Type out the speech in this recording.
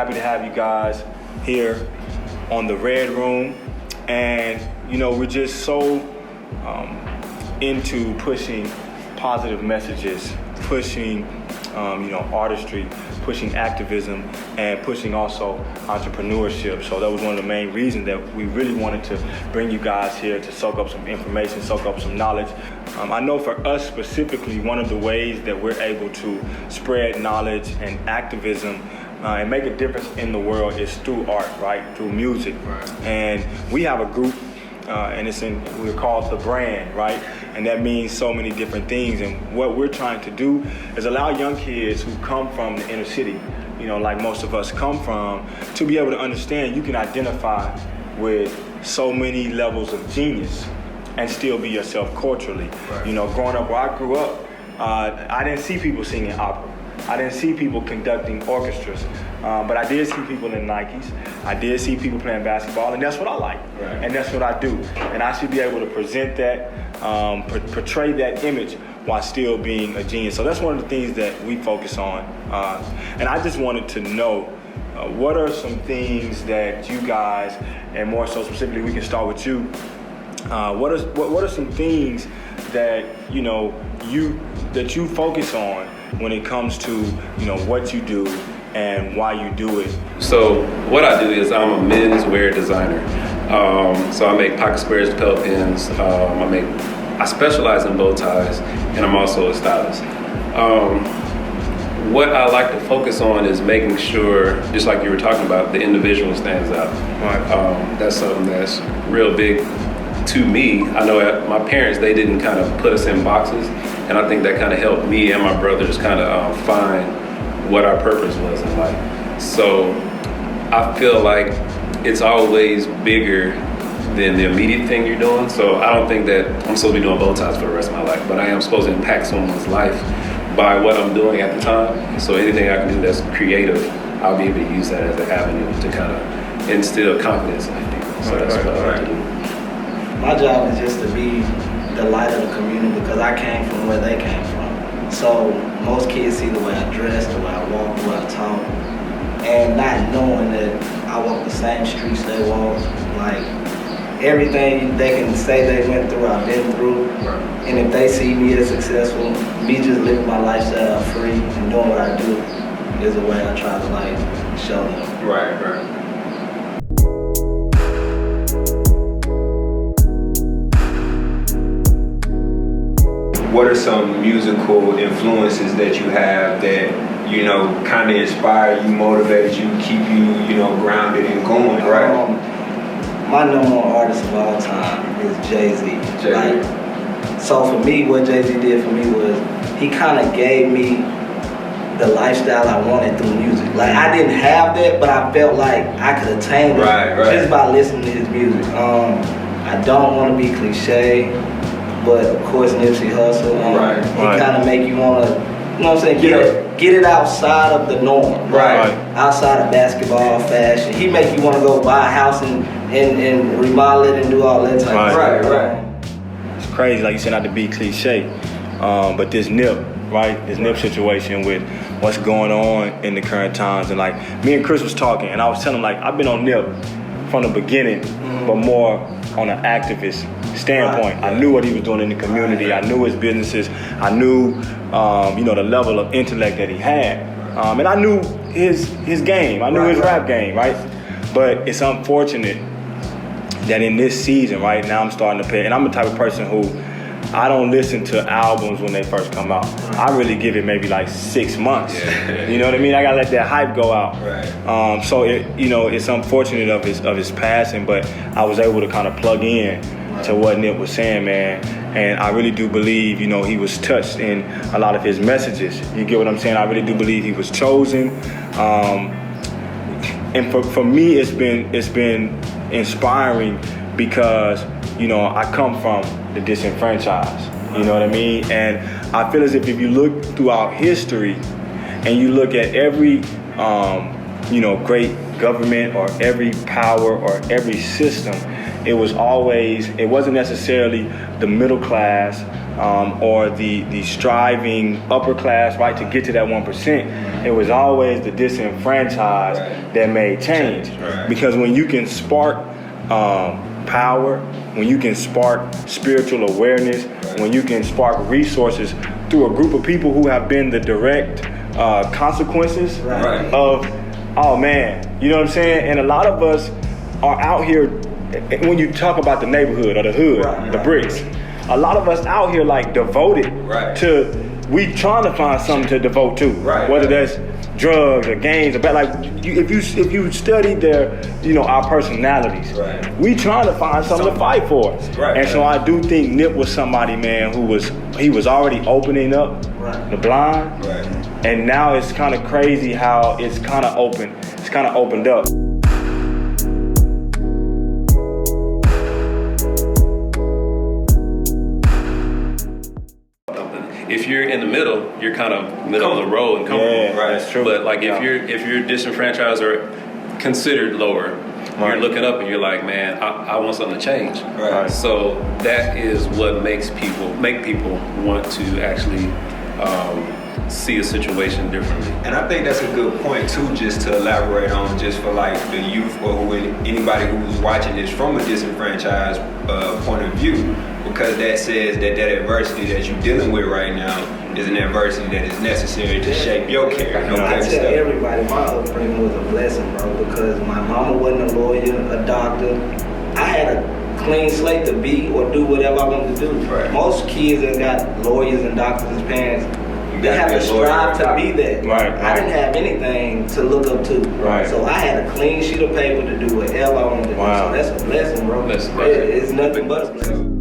happy to have you guys here on the RedRoom. And, you know, we're just so into pushing positive messages, pushing, artistry, pushing activism, and pushing also entrepreneurship. So that was one of the main reasons that we really wanted to bring you guys here to soak up some information, soak up some knowledge. I know for us specifically, one of the ways that we're able to spread knowledge and activism and make a difference in the world is through art, right? Through music. Right. And we have a group, and we're called TheBrand, right? And that means so many different things. And what we're trying to do is allow young kids who come from the inner city, like most of us come from, to be able to understand you can identify with so many levels of genius and still be yourself culturally. Right. Growing up where I grew up, I didn't see people singing opera. I didn't see people conducting orchestras, but I did see people in Nikes. I did see people playing basketball, and that's what I like, right. And that's what I do. And I should be able to present that, portray that image while still being a genius. So that's one of the things that we focus on. And I just wanted to know, what are some things that you guys, and more so specifically, we can start with you. What are some things that you focus on when it comes to what you do and why you do it? So what I do is I'm a menswear designer. So I make pocket squares, lapel pins. I specialize in bow ties, and I'm also a stylist. What I like to focus on is making sure, just like you were talking about, the individual stands out. Right. That's something that's real big to me. I know my parents, they didn't kind of put us in boxes, and I think that kind of helped me and my brothers kind of find what our purpose was in life. So I feel like it's always bigger than the immediate thing you're doing. So I don't think that I'm supposed to be doing bow ties for the rest of my life, but I am supposed to impact someone's life by what I'm doing at the time. So anything I can do that's creative, I'll be able to use that as an avenue to kind of instill confidence in people. So that's what I like to do. My job is just to be the light of the community because I came from where they came from. So most kids see the way I dress, the way I walk, the way I talk, and not knowing that I walk the same streets they walk. Like everything they can say they went through, I've been through. Right. And if they see me as successful, me just living my lifestyle free and doing what I do is a way I try to show them. Right. What are some musical influences that you have that, kind of inspire you, motivate you, keep you, grounded and going, right? My number one artist of all time is Jay-Z. So for me, what Jay-Z did for me was he kind of gave me the lifestyle I wanted through music. Like I didn't have that, but I felt like I could attain it just by listening to his music. I don't want to be cliche, but of course Nipsey Hussle, it kind of make you want to, get it outside of the norm, right? Outside of basketball, fashion. He make you want to go buy a house and remodel it and do all that type of stuff. Right. It's crazy, like you said, not to be cliche, but this Nip situation with what's going on in the current times, and like me and Chris was talking, and I was telling him like I've been on Nip from the beginning, but more on an activist standpoint. I knew what he was doing in the community. I knew his businesses. I knew, the level of intellect that he had, and I knew his game. I knew his rap game, right? But it's unfortunate that in this season, right now, I'm starting to pay. And I'm the type of person who I don't listen to albums when they first come out. I really give it maybe like 6 months. You know what I mean? I gotta let that hype go out. Right. So it's unfortunate of his passing, but I was able to kind of plug in to what Nip was saying, man. And I really do believe, he was touched in a lot of his messages. You get what I'm saying? I really do believe he was chosen. And for me, it's been inspiring because, I come from the disenfranchised. You know what I mean? And I feel as if you look throughout history and you look at every, great government or every power or every system, it wasn't necessarily the middle class or the striving upper class, right, to get to that 1%. It was always the disenfranchised that made change. Because when you can spark power, when you can spark spiritual awareness, when you can spark resources through a group of people who have been the direct consequences of, oh man, you know what I'm saying? And a lot of us are out here, when you talk about the neighborhood or the hood, the bricks, a lot of us out here like devoted to, we trying to find something to devote to, whether that's drugs or games or like if you study their, you know, our personalities, we trying to find something to fight for. And so I do think Nip was somebody, man, he was already opening up the blind, and now it's kind of crazy how it's kind of opened up. If you're in the middle, you're kind of middle of the road and comfortable. Yeah, that's true. But like if you're disenfranchised or considered lower, you're looking up and you're like, man, I want something to change. So that is what makes people want to actually see a situation differently. And I think that's a good point too, just to elaborate on, just for like the youth or anybody who's watching this from a disenfranchised point of view, because that says that adversity that you're dealing with right now is an adversity that is necessary to shape your character. I tell everybody my upbringing was a blessing, bro, because my mama wasn't a lawyer, a doctor. I had a clean slate to be or do whatever I wanted to do. Most kids that got lawyers and doctors as parents, they have to strive to be that. I didn't have anything to look up to. So I had a clean sheet of paper to do whatever I wanted to do. So that's a blessing, bro. It's nothing but a blessing.